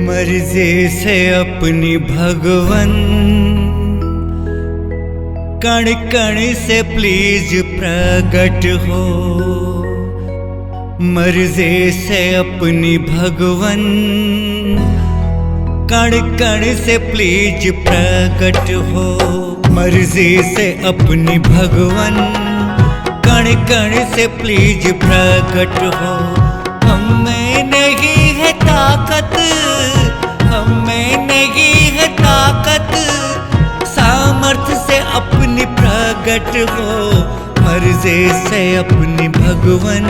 मर्जी से अपनी भगवन कण कण से प्लीज प्रकट हो। मर्जी से अपनी भगवन कण कण से प्लीज प्रकट हो। मर्जी से अपनी भगवन कण कण से प्लीज प्रकट हो। हमें नहीं है ताकत, हमें नहीं है ताकत, सामर्थ्य से अपनी प्रकट हो। मर्जी से अपनी भगवन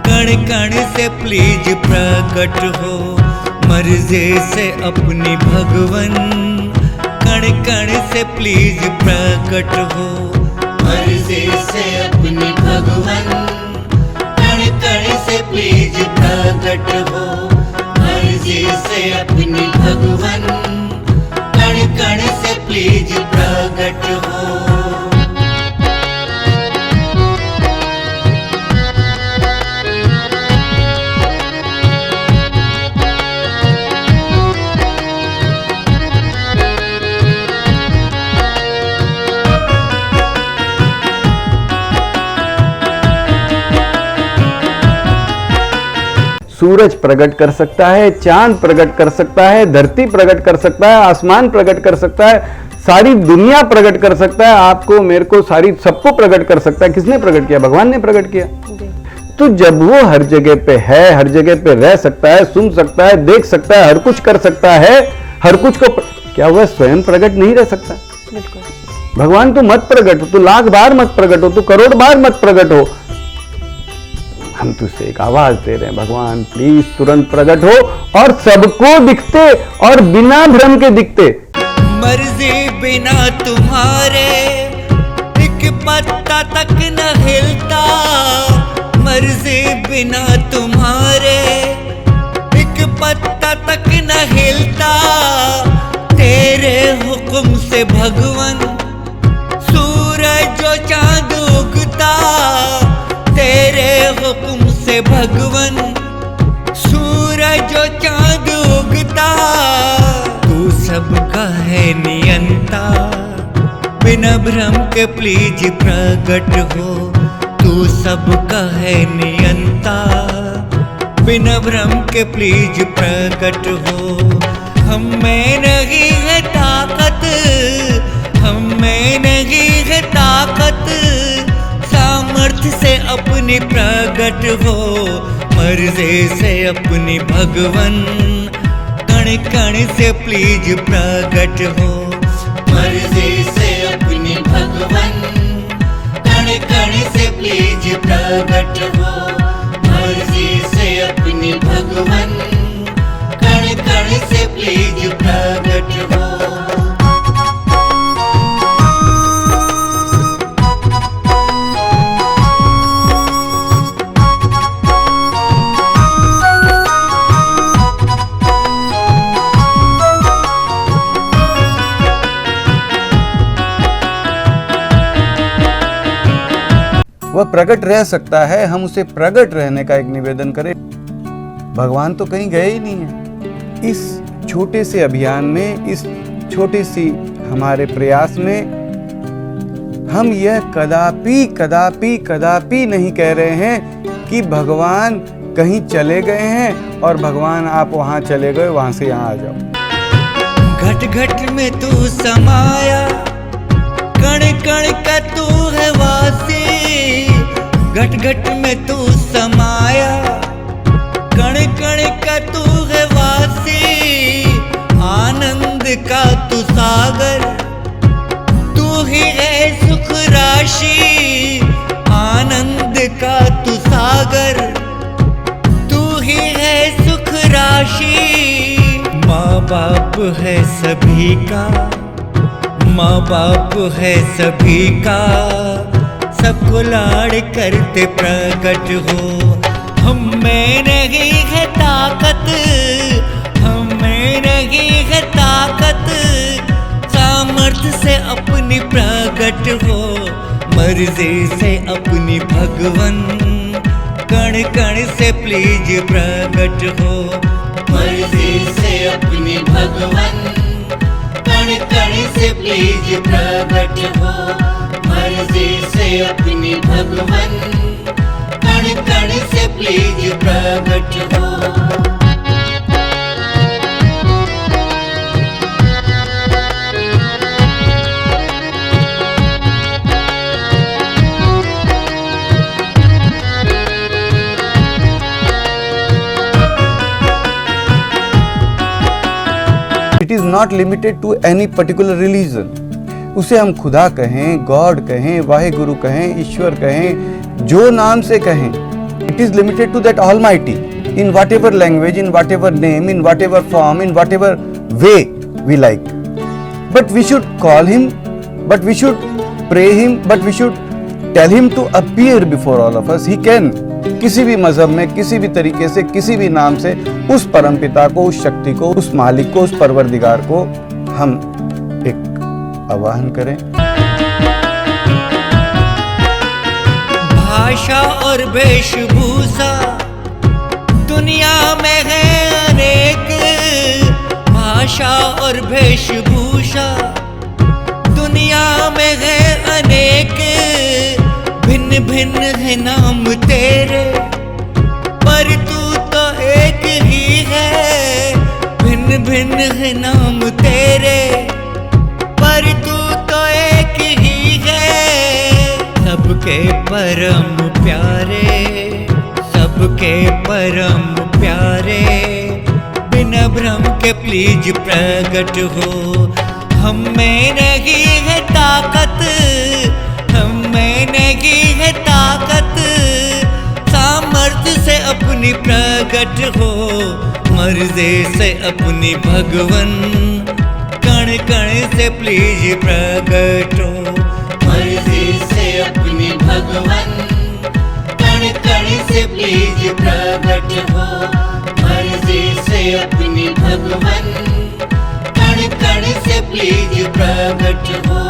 कण कण से प्लीज प्रकट हो। मर्जी से अपनी भगवन कण कण से प्लीज प्रकट हो। मर्जी से अपनी भगवन कण कण से प्लीज प्रकट हो। मर्जी से अपनी भगवन कण कण से प्लीज प्रकट हो। सूरज प्रकट कर सकता है, चांद प्रकट कर सकता है, धरती प्रकट कर सकता है, आसमान प्रकट कर सकता है, सारी दुनिया प्रकट कर सकता है, आपको मेरे को सारी सबको प्रकट कर सकता है। किसने प्रकट किया? भगवान ने प्रकट किया। तो जब वो हर जगह पे है, हर जगह पे रह सकता है, सुन सकता है, देख सकता है, हर कुछ कर सकता है, हर कुछ को क्या हुआ स्वयं प्रकट नहीं रह सकता? भगवान तू मत प्रकट हो, तू लाख बार मत प्रकट हो, तू करोड़ बार मत प्रकट हो, हम तुझसे एक आवाज दे रहे हैं, भगवान प्लीज तुरंत प्रकट हो और सबको दिखते और बिना भ्रम के दिखते। मर्जी बिना तुम्हारे एक पत्ता तक न हिलता। मर्जी बिना तुम्हारे एक पत्ता तक न हिलता। तेरे हुक्म से भगवन सूरज जो चांद उगता। तेरे हुक्म से भगवन सूरज जो चांद उगता। तू सबका है नियंता, बिना भ्रम के प्लीज प्रकट हो। तू सबका है नियंता, बिना भ्रम के प्लीज प्रकट हो। हमें नहीं है ताकत, हमें नहीं है ताकत, सामर्थ्य से अपनी प्रकट हो। मर्जी से अपनी भगवन कण कण से प्लीज प्रकट हो। मर्जी से अपनी भगवन कण कण से प्लीज प्रकट हो। मर्जी से अपनी भगवन कण कण से प्लीज प्रकट हो। वह प्रकट रह सकता है, हम उसे प्रकट रहने का एक निवेदन करें। भगवान तो कहीं गए ही नहीं है। इस छोटे से अभियान में, इस छोटी सी हमारे प्रयास में हम यह कदापि कदापि कदापि नहीं कह रहे हैं कि भगवान कहीं चले गए हैं और भगवान आप वहां चले गए, वहां से यहां आ जाओ। घट घट में तू समाया, कण कण का तू है वासी। घट घट में तू समाया, कण कण का तू है वासी। आनंद का तू सागर, तू ही है सुख राशि। आनंद का तू सागर, तू ही है सुख राशि। माँ बाप है सभी का, माँ बाप है सभी का, सबको लाड़ करते प्रकट हो। हमें नहीं है ताकत, हमें नहीं है ताकत, सामर्थ्य से अपनी प्रकट हो। मर्जी से अपनी भगवन कण कण से प्लीज प्रकट हो। मर्जी से अपने भगवन कण कण से प्लीज प्रकट हो, मर्जी से अपने भगवन कण कण से प्लीज प्रकट हो। It is not limited to any particular religion. उसे हम खुदा कहें, गॉड कहें, वाहेगुरु कहें, ईश्वर कहें, जो नाम से कहें, it is limited to that almighty in whatever language, in whatever name, in whatever form, in whatever way we like. But we should call him, but we should pray him, but we should tell him to appear before all of us. He can, किसी भी मजहब में, किसी भी तरीके से, किसी भी नाम से उस परमपिता को, उस शक्ति को, उस मालिक को, उस परवरदिगार को हम एक आवाहन करें। भाषा और वेशभूषा दुनिया में है अनेक, भाषा और वेशभूषा दुनिया में है अनेक, भिन्न भिन्न है नाम तेरे, पर तू तो एक ही है। भिन्न भिन्न है नाम तेरे, पर तू तो एक ही है। सबके परम प्यारे, सबके परम प्यारे, बिना भ्रम के प्लीज प्रकट हो। हम में नहीं है ताकत, हम में नहीं है ताकत, सामर्थ्य से अपनी प्रकट हो, मर्जी से अपनी भगवन कण कण से प्लीज प्रकट हो। मर्जी से अपनी भगवन कण कण से प्लीज प्रकट हो, मर्जी से अपनी भगवन कण कण से प्लीज प्रकट हो।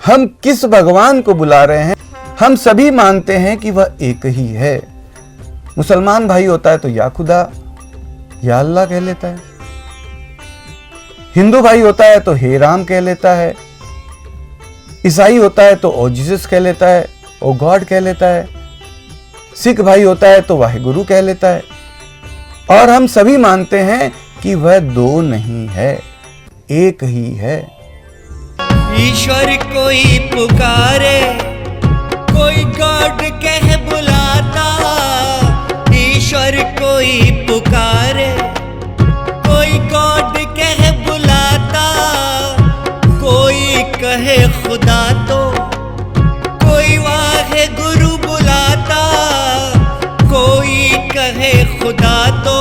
हम किस भगवान को बुला रहे हैं? हम सभी मानते हैं कि वह एक ही है। मुसलमान भाई होता है तो या खुदा या अल्लाह कह लेता है, हिंदू भाई होता है तो हे राम कह लेता है, ईसाई होता है तो ओ जीसस कह लेता है, ओ गॉड कह लेता है, सिख भाई होता है तो वाहेगुरु कह लेता है। और हम सभी मानते हैं कि वह दो नहीं है, एक ही है। ईश्वर कोई पुकारे, कोई गॉड कह बुलाता। ईश्वर कोई पुकारे, कोई गॉड कह बुलाता। कोई कहे खुदा तो कोई वाहे गुरु बुलाता। कोई कहे खुदा तो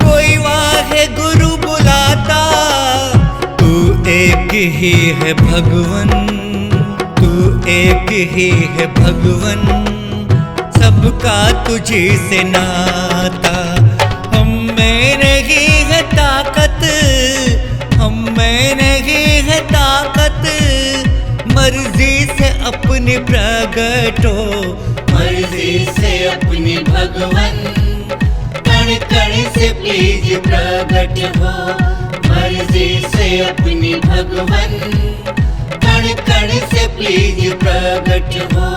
कोई वाहे गुरु बुलाता। एक ही है भगवन, तू एक ही है भगवन, सबका तुझी से नाता। हम में नहीं है ताकत, हम में नहीं है ताकत, मर्जी से अपनी प्रकट हो, मर्जी से अपनी भगवन कण कण से प्लीज प्रकट हो। मर्जी से अपनी भगवन कण कण से प्लीज प्रकट हो।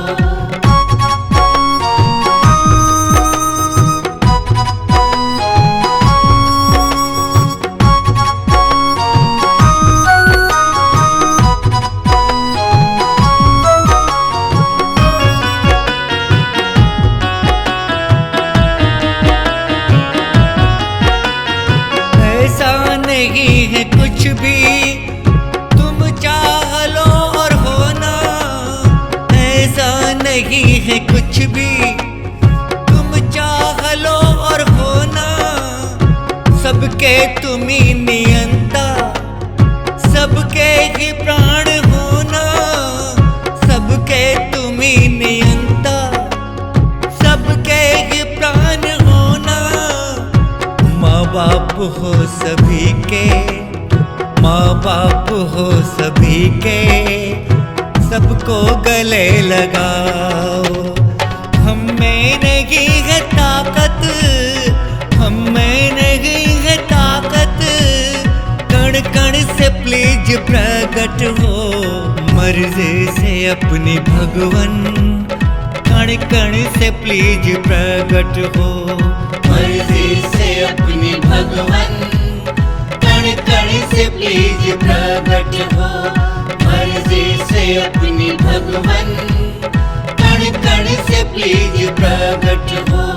नहीं है कुछ भी, तुम चाह लो और होना, ऐसा नहीं है कुछ भी, तुम चाह लो और होना, सबके तुम्ही नियंता, सबके ही प्राण होना, सबके तुम्ही नियंता, सबके ही प्राण होना, माँ बाप हो सभी के, माँ बाप हो सभी के, सबको गले लगाओ। हम में नहीं है ताकत, हम में नहीं है ताकत, कण कण से प्लीज प्रकट हो, मर्जी से अपनी भगवन, कण कण से प्लीज प्रकट हो, मर्जी से अपनी भगवन, कण कण से प्लीज प्रकट हो, मर्जी से अपनी भगवन, कण कण से प्लीज प्रकट हो।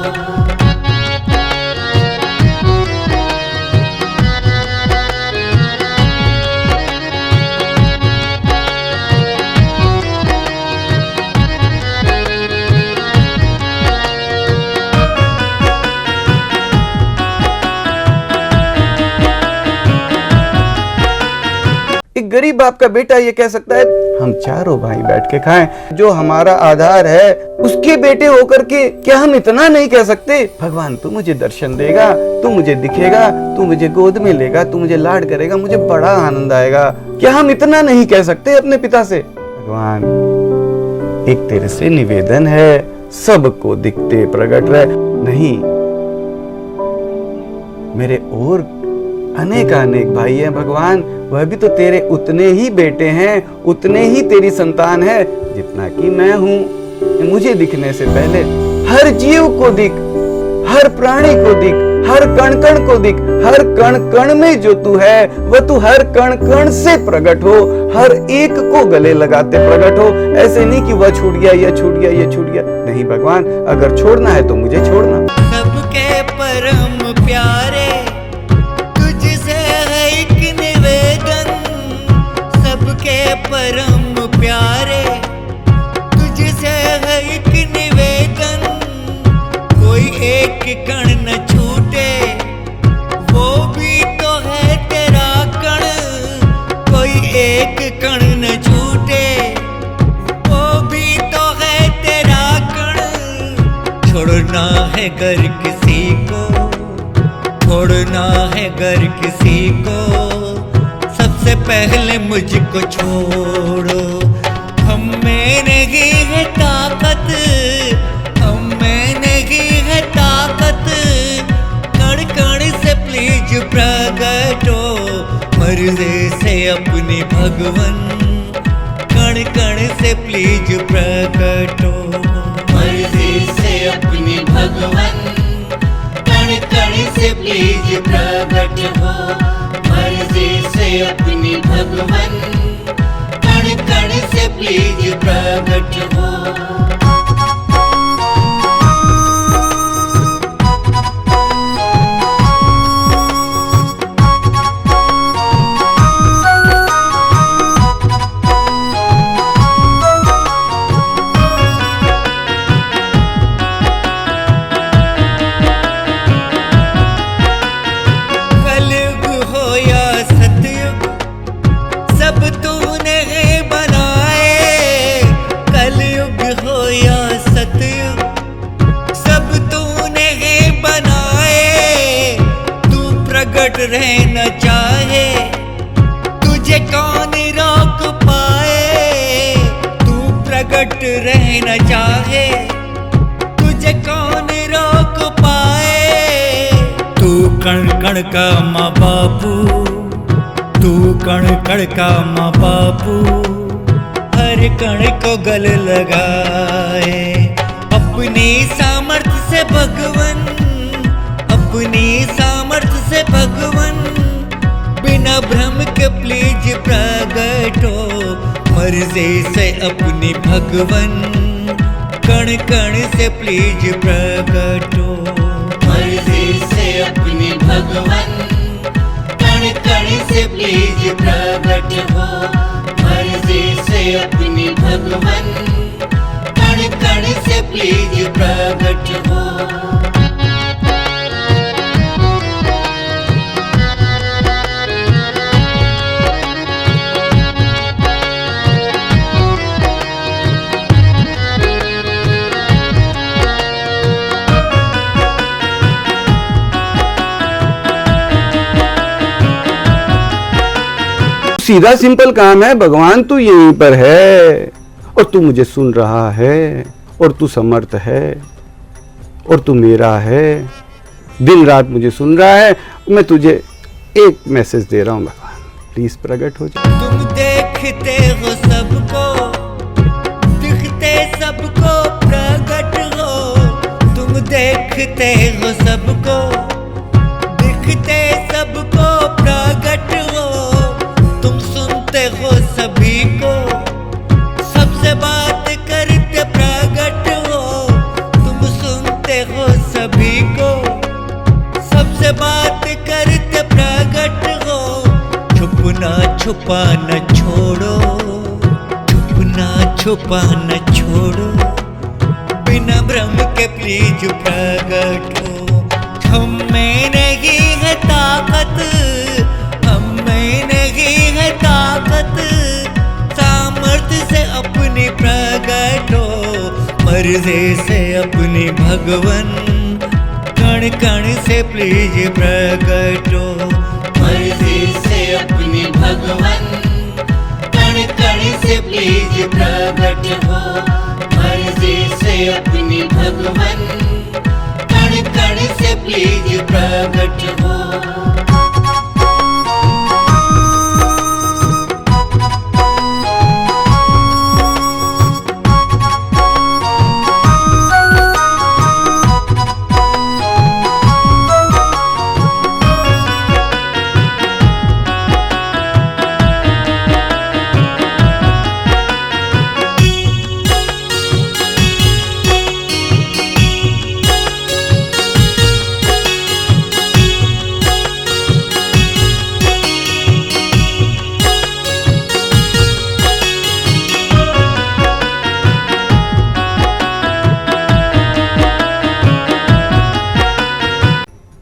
एक गरीब बाप का बेटा ये कह सकता है हम चारों भाई बैठ के खाएं, जो हमारा आधार है उसके बेटे होकर के क्या हम इतना नहीं कह सकते? भगवान तू मुझे दर्शन देगा, तू मुझे दिखेगा, तू मुझे गोद में लेगा, तू मुझे लाड करेगा, मुझे बड़ा आनंद आएगा। क्या हम इतना नहीं कह सकते अपने पिता से? भगवान एक तेरे से निवेदन है, सबको दिखते प्रकट रहे। नहीं, मेरे और अनेक अनेक भाई हैं भगवान, वह भी तो तेरे उतने ही बेटे हैं, उतने ही तेरी संतान है जितना कि मैं हूँ। मुझे दिखने से पहले हर जीव को दिख, हर प्राणी को दिख, हर कण कण को दिख, हर कण कण में जो तू है वह तू हर कण कण से प्रकट हो, हर एक को गले लगाते प्रकट हो। ऐसे नहीं कि वह छूट गया, यह छूट गया, यह छूट गया। नहीं भगवान, अगर छोड़ना है तो मुझे छोड़ना। सबके परम प्यारे तुझसे है एक निवेदन, सबके परम प्यारे तुझसे है एक निवेदन, कोई एक कण न छूटे, वो भी तो है तेरा कण, कोई एक कण न छूटे, वो भी तो है तेरा कण। छोड़ना है घर किसी को, छोड़ना है घर किसी को, सबसे पहले मुझको छोड़ो। हम में नहीं है ताकत, हम में नहीं है ताकत, कण कण से प्लीज प्रकट हो, मर्जी से अपनी भगवन, कण कण से प्लीज प्रकट हो, मर्जी से अपनी भगवन, कण कण से प्लीज प्रकट हो, मर्जी से अपनी भगवन, कण कण से प्लीज प्रकट हो। रहना चाहे तुझे कौन रोक पाए, तू प्रकट रहना चाहे तुझे कौन रोक पाए। तू कण कण का माँ बापू, तू कण कण का माँ बापू, हर कण को गले लगाए। अपनी सामर्थ्य से भगवन, अपनी सामर्थ्य से भगवन, बिना भ्रम के प्लीज प्रकट हो, मर्जी से अपनी भगवन, कण कण से प्लीज प्रकट हो, मर्जी से अपनी भगवन, कण कण से प्लीज प्रकट हो, मर्जी से अपनी भगवन, कण कण से प्लीज प्रकट हो। सीधा सिंपल काम है, भगवान तू यहीं पर है और तू मुझे सुन रहा है और तू समर्थ है और तू मेरा है, दिन रात मुझे सुन रहा है। मैं तुझे एक मैसेज दे रहा हूं भगवान, प्लीज प्रकट हो जा। तुम देखते हो सबको, दिखते सबको, प्रकट हो। तुम देखते हो सबको, दिखते सबको, प्रकट हो। तुम सुनते हो सभी को, सबसे बात करते प्रकट हो। तुम सुनते हो सभी को, सबसे बात करते प्रकट हो। छुपना छुपा न छोड़ो, छुपना छुपा न छोड़ो, बिना भ्रम के प्लीज प्रकट हो। हम में नहीं है ताकत, हम में नहीं है ताकत, सामर्थ्य से अपनी प्रकट हो, मर्जी से अपनी भगवन, कण कण से प्लीज प्रकट हो, मर्जी से अपनी भगवन, कण कण से प्लीज प्रकट हो, मर्जी से अपनी भगवन, कण कण से प्लीज प्रकट हो।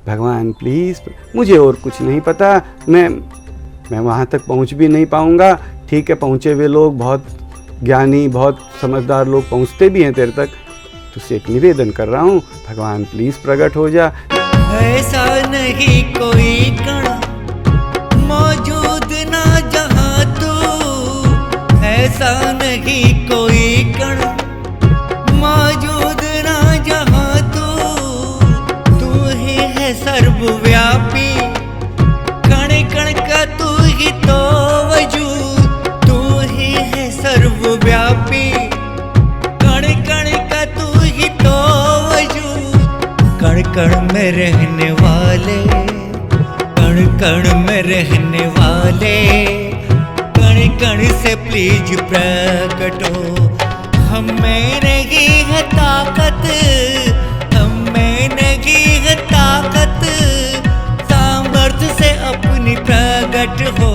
भगवान प्लीज, मुझे और कुछ नहीं पता, मैं वहाँ तक पहुँच भी नहीं पाऊँगा। ठीक है, पहुँचे हुए लोग, बहुत ज्ञानी, बहुत समझदार लोग पहुँचते भी हैं तेरे तक। तुझसे एक निवेदन कर रहा हूँ, भगवान प्लीज प्रकट हो जा। ऐसा नहीं कोई कण मौजूद ना जहाँ तू, ऐसा नहीं कोई कण मौजूद ना जहाँ तू। तू ही है सर्वव्यापी, कण कण का तू ही तो वजूद। तू ही है सर्वव्यापी, कण कण का तू ही तो वजूद। कण कण में रहने वाले, कण कण में रहने वाले, कण कण से प्लीज प्रकट हो। हमें नहीं है ताकत, हमें नहीं है ताकत, सामर्थ्य से अपनी प्रकट हो,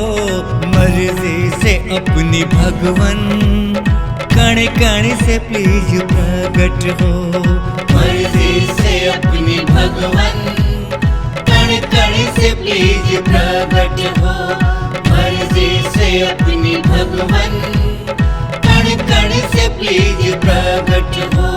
मर्जी से अपनी भगवन, कण कण से प्लीज प्रकट हो, मर्जी से अपनी भगवन, कण कण से प्लीज प्रकट हो, मर्जी से अपनी भगवन, कण कण से प्लीज प्रकट हो।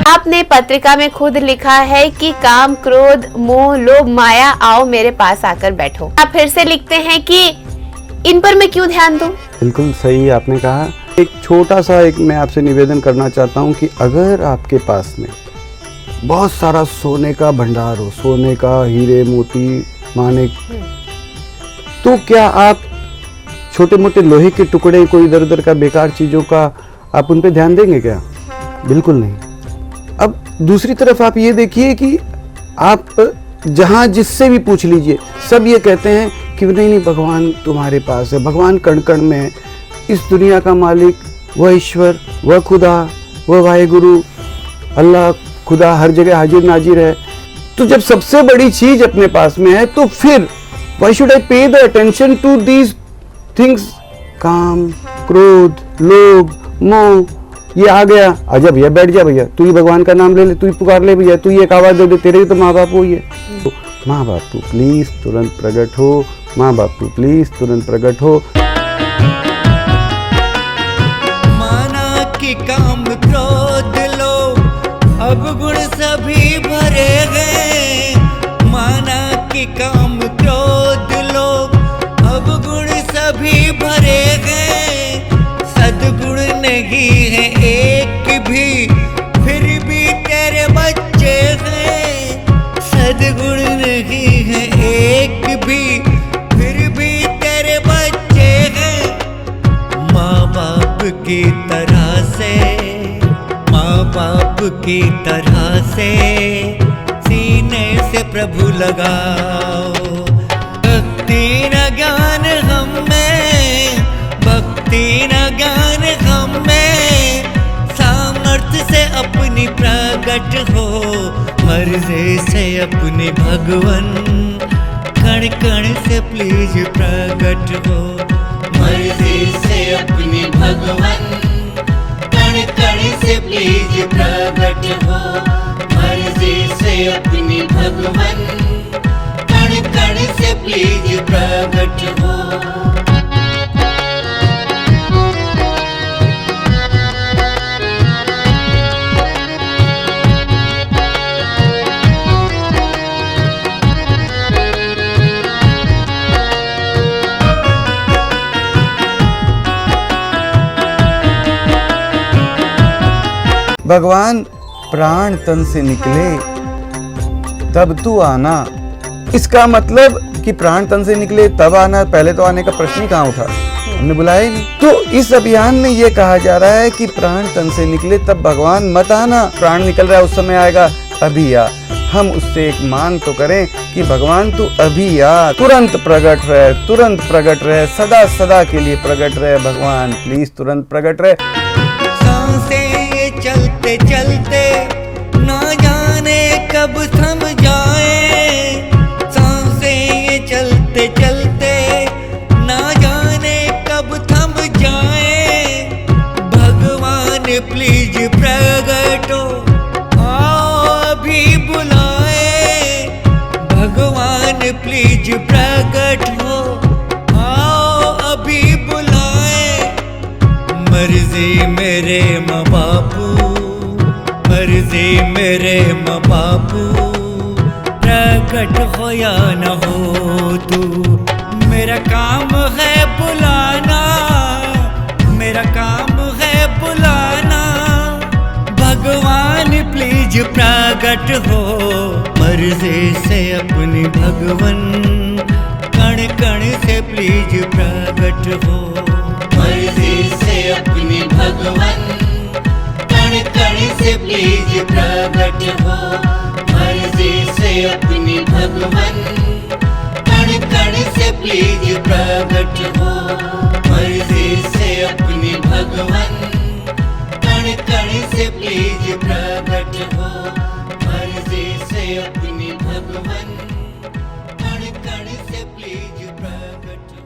आपने पत्रिका में खुद लिखा है कि काम, क्रोध, मोह, लोभ, माया आओ मेरे पास आकर बैठो। आप फिर से लिखते हैं कि इन पर मैं क्यों ध्यान दूं? बिल्कुल सही आपने कहा। एक छोटा सा मैं आपसे निवेदन करना चाहता हूँ कि अगर आपके पास में बहुत सारा सोने का भंडार हो, सोने का, हीरे मोती, मानिक, तो क्या आप छोटे मोटे लोहे के टुकड़े, कोई इधर उधर का बेकार चीजों का, आप उन पे ध्यान देंगे क्या? बिल्कुल नहीं। अब दूसरी तरफ आप ये देखिए कि आप जहाँ जिससे भी पूछ लीजिए, सब ये कहते हैं कि नहीं नहीं भगवान तुम्हारे पास है, भगवान कण कण में है, इस दुनिया का मालिक वह ईश्वर, वह खुदा, वह वाहेगुरु, अल्लाह खुदा हर जगह हाजिर नाजिर है। तो जब सबसे बड़ी चीज अपने पास में है तो फिर why should I pay the attention to these things? काम, क्रोध, लोभ, मोह, ये आ गया, आजा भैया बैठ जा भैया, तू ही भगवान का नाम ले ले, तू ही पुकार ले भैया, तू ही एक आवाज दे दे, तेरे ही तो माँ बाप हो ये। तो माँ बाप तू प्लीज तुरंत प्रकट हो, माँ बाप तू प्लीज तुरंत प्रकट हो। माना कि काम क्रोध लोभ अब गुण सभी भरे गए, माना कि काम क्रोध लोभ अब गुण सभी भरे गए, सद्गुण नहीं है एक भी फिर भी तेरे बच्चे हैं, सद्गुण नहीं है एक भी फिर भी तेरे बच्चे हैं। माँ बाप की तरह से, माँ बाप की तरह से सीने से प्रभु लगाओ, भक्ति न ज्ञान हमें, भक्ति न ज्ञान हमें, सामर्थ्य से अपनी प्रकट हो, मर्जी से अपने भगवन, कण कण से प्लीज प्रकट हो, मर्जी से अपने भगवन, कण कण से प्लीज प्रकट हो, मर्जी से अपने भगवन, कण कण से प्लीज प्रकट हो। भगवान प्राण तन से निकले तब तू आना। इसका मतलब कि प्राण तन से निकले तब आना, पहले तो आने का प्रश्न ही कहाँ उठा, हमने बुलाया ही नहीं। तो इस अभियान में ये कहा जा रहा है कि प्राण तन से निकले तब भगवान मत आना, प्राण निकल रहा है उस समय आएगा, अभी आ। हम उससे एक मांग तो करें कि भगवान तू अभी आ, तुरंत प्रकट रहे, तुरंत प्रकट रहे, सदा सदा के लिए प्रकट रहे भगवान, प्लीज तुरंत प्रकट रहे। चलते चलते ना जाने कब थम जाए, सांसें ये चलते चलते ना जाने कब थम जाए, भगवान प्लीज प्रकट हो, आओ अभी बुलाए, भगवान प्लीज प्रकट हो, आओ अभी बुलाए, मर्जी मेरे माँ बापू, मर्जी मेरे माँ बापू, प्रकट हो या न हो तू, मेरा काम है बुलाना, मेरा काम है बुलाना, भगवान प्लीज प्रकट हो, मर्जी से अपनी भगवन, कण कण से प्लीज प्रकट हो, मर्जी से अपनी भगवन, कण कण से प्लीज प्रकट हो, मर्जी से अपनी भगवन, कण कण से प्लीज प्रकट हो, मर्जी से अपनी भगवन, कण कण से प्लीज प्रकट हो, मर्जी से अपनी भगवन, कण कण से प्लीज प्रकट हो।